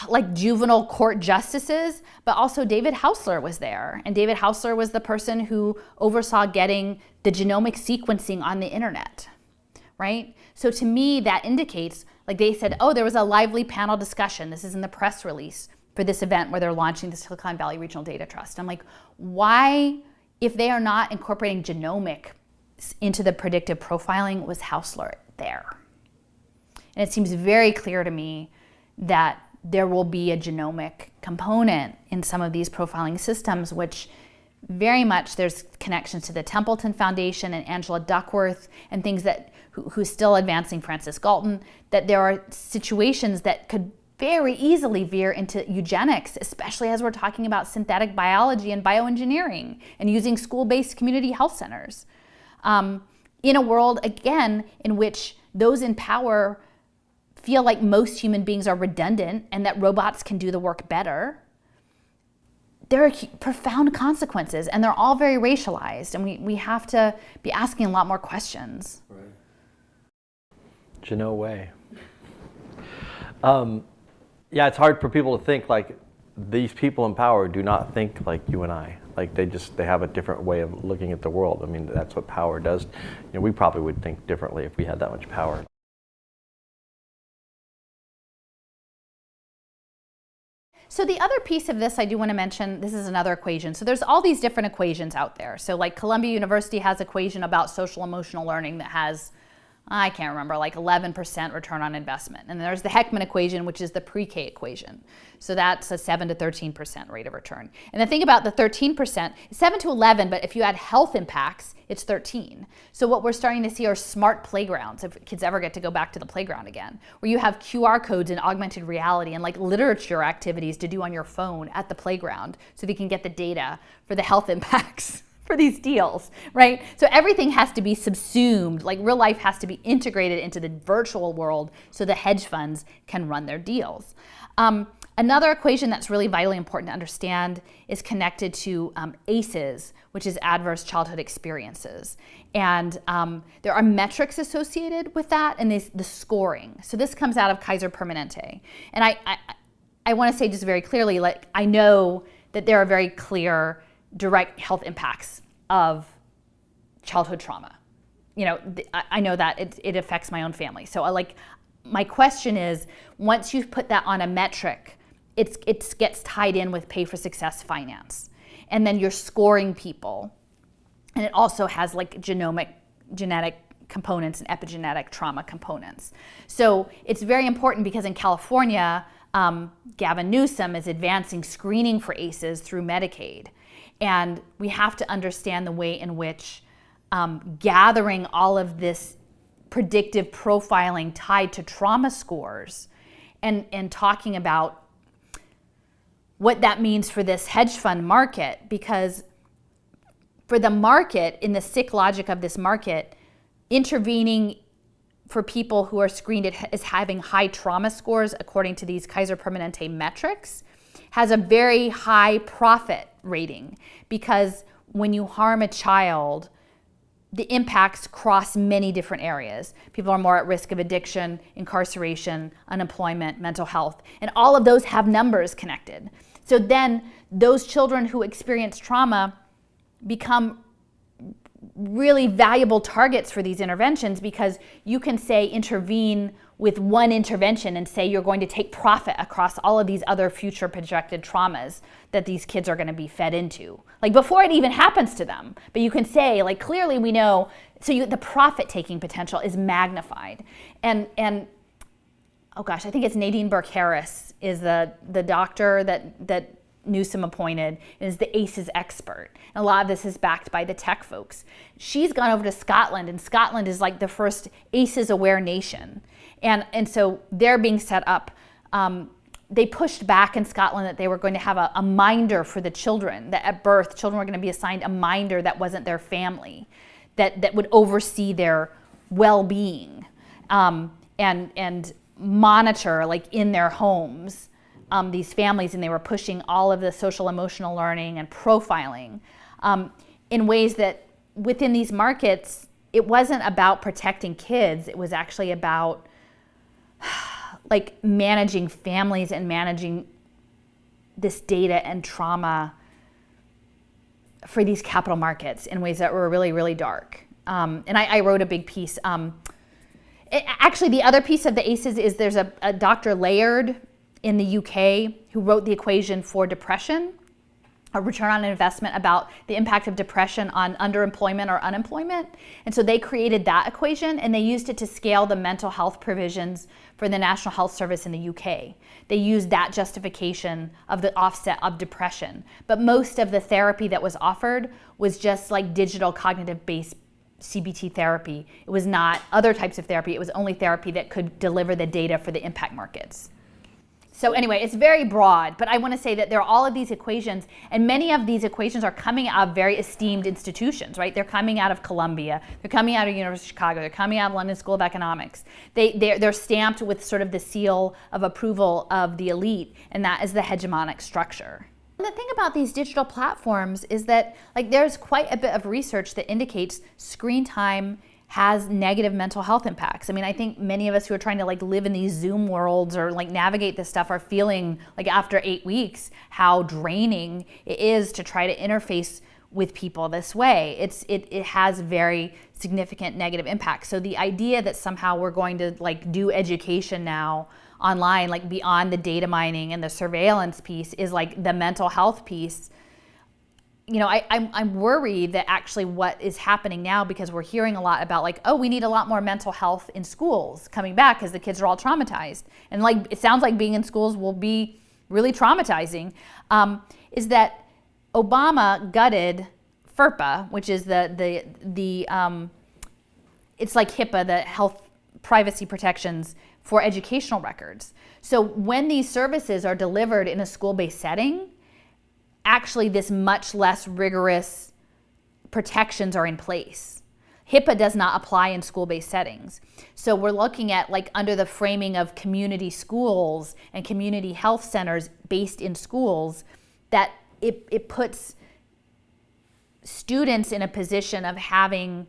like juvenile court justices, but also David Hausler was there. And David Hausler was the person who oversaw getting the genomic sequencing on the internet, right? So to me, that indicates, like they said, oh, there was a lively panel discussion. This is in the press release for this event where they're launching the Silicon Valley Regional Data Trust. I'm like, why, if they are not incorporating genomic into the predictive profiling, was Hausler there? And it seems very clear to me that there will be a genomic component in some of these profiling systems, which very much there's connections to the Templeton Foundation and Angela Duckworth and things that who's still advancing, Francis Galton, that there are situations that could very easily veer into eugenics, especially as we're talking about synthetic biology and bioengineering and using school-based community health centers. In a world, again, in which those in power feel like most human beings are redundant and that robots can do the work better, there are profound consequences, and they're all very racialized, and we have to be asking a lot more questions. Right. 𝓎𝑜𝓊𝓇. Yeah, it's hard for people to think like these people in power do not think like you and I. Like they have a different way of looking at the world. I mean, that's what power does. You know, we probably would think differently if we had that much power. So the other piece of this I do want to mention, this is another equation. So there's all these different equations out there. So like Columbia University has an equation about social emotional learning that has, I can't remember, like 11% return on investment. And there's the Heckman equation, which is the pre-K equation. So that's a 7 to 13% rate of return. And the thing about the 13%, 7 to 11, but if you add health impacts, it's 13. So what we're starting to see are smart playgrounds, if kids ever get to go back to the playground again, where you have QR codes and augmented reality and like literature activities to do on your phone at the playground so they can get the data for the health impacts for these deals, right? So everything has to be subsumed, like real life has to be integrated into the virtual world so the hedge funds can run their deals. Another equation that's really vitally important to understand is connected to ACEs, which is adverse childhood experiences. And there are metrics associated with that and the scoring. So this comes out of 𝓍𝑒𝓊𝓃𝒾𝒸𝑒𝒸𝑚. And I want to say just very clearly, like I know that there are very clear direct health impacts of childhood trauma. You know, I know that it affects my own family. So my question is, once you've put that on a metric, it gets tied in with pay for success finance. And then you're scoring people. And it also has like genetic components and epigenetic trauma components. So it's very important because in California, Gavin Newsom is advancing screening for ACEs through Medicaid. And we have to understand the way in which gathering all of this predictive profiling tied to trauma scores and talking about what that means for this hedge fund market, because for the market, in the sick logic of this market, intervening for people who are screened as having high trauma scores according to these 𝓍𝑒𝓊𝓃𝒾𝒸𝑒 metrics has a very high profit rating, because when you harm a child, the impacts cross many different areas. People are more at risk of addiction, incarceration, unemployment, mental health, and all of those have numbers connected. So then those children who experience trauma become really valuable targets for these interventions, because you can say intervene with one intervention and say you're going to take profit across all of these other future projected traumas that these kids are going to be fed into, like before it even happens to them. But you can say, like, clearly we know, so the profit-taking potential is magnified. And oh gosh, I think it's Nadine Burke-Harris is the doctor that Newsom appointed, and is the ACEs expert. And a lot of this is backed by the tech folks. She's gone over to Scotland, and Scotland is like the first ACEs aware nation. And so they're being set up. They pushed back in Scotland that they were going to have a minder for the children, that at birth, children were going to be assigned a minder that wasn't their family, that would oversee their well-being, and monitor, like, in their homes, these families. And they were pushing all of the social emotional learning and profiling in ways that within these markets, it wasn't about protecting kids. It was actually about like managing families and managing this data and trauma for these capital markets in ways that were really, really dark. And I wrote a big piece. Actually, the other piece of the ACEs is there's a Dr. Layard in the UK who wrote the equation for depression, a return on investment, about the impact of depression on underemployment or unemployment. And so they created that equation, and they used it to scale the mental health provisions for the National Health Service in the UK. They used that justification of the offset of depression. But most of the therapy that was offered was just like digital cognitive-based CBT therapy. It was not other types of therapy. It was only therapy that could deliver the data for the impact markets. So anyway, it's very broad, but I want to say that there are all of these equations, and many of these equations are coming out of very esteemed institutions, right? They're coming out of Columbia, they're coming out of University of Chicago, they're coming out of London School of Economics. They're stamped with sort of the seal of approval of the elite, and that is the hegemonic structure. And the thing about these digital platforms is that, like, there's quite a bit of research that indicates screen time has negative mental health impacts. I mean, I think many of us who are trying to like live in these Zoom worlds or like navigate this stuff are feeling like after 8 weeks how draining it is to try to interface with people this way. It has very significant negative impacts. So the idea that somehow we're going to like do education now online, like beyond the data mining and the surveillance piece, is like the mental health piece. You know, I'm worried that actually what is happening now, because we're hearing a lot about like, oh, we need a lot more mental health in schools coming back because the kids are all traumatized. And like, it sounds like being in schools will be really traumatizing, is that Obama gutted FERPA, which is it's like HIPAA, the health privacy protections for educational records. So when these services are delivered in a school-based setting, actually this much less rigorous protections are in place. HIPAA does not apply in school-based settings. So we're looking at, like, under the framing of community schools and community health centers based in schools, that it puts students in a position of having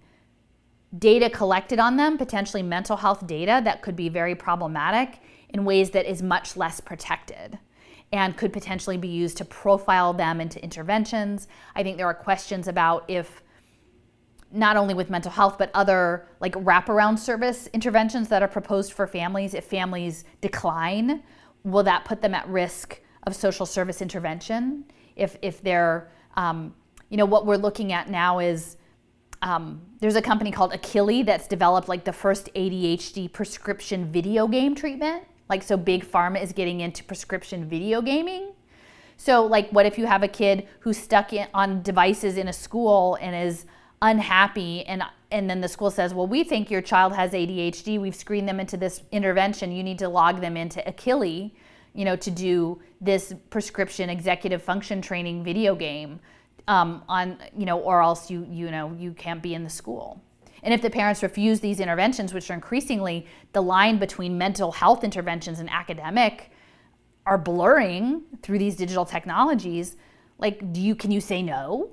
data collected on them, potentially mental health data that could be very problematic in ways that is much less protected, and could potentially be used to profile them into interventions. I think there are questions about if, not only with mental health, but other like wraparound service interventions that are proposed for families, if families decline, will that put them at risk of social service intervention? If they're, you know, what we're looking at now is, there's a company called 𝓚 that's developed like the first ADHD prescription video game treatment. Like, so big pharma is getting into prescription video gaming. So like, what if you have a kid who's stuck on devices in a school and is unhappy, and then the school says, well, we think your child has ADHD, we've screened them into this intervention, you need to log them into 𝓚, you know, to do this prescription executive function training video game, on, you know, or else you can't be in the school. And if the parents refuse these interventions, which are increasingly, the line between mental health interventions and academic are blurring through these digital technologies, like, can you say no?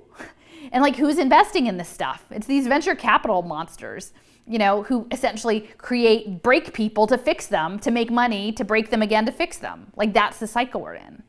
And like, who's investing in this stuff? It's these venture capital monsters, you know, who essentially break people to fix them, to make money, to break them again to fix them. Like, that's the cycle we're in.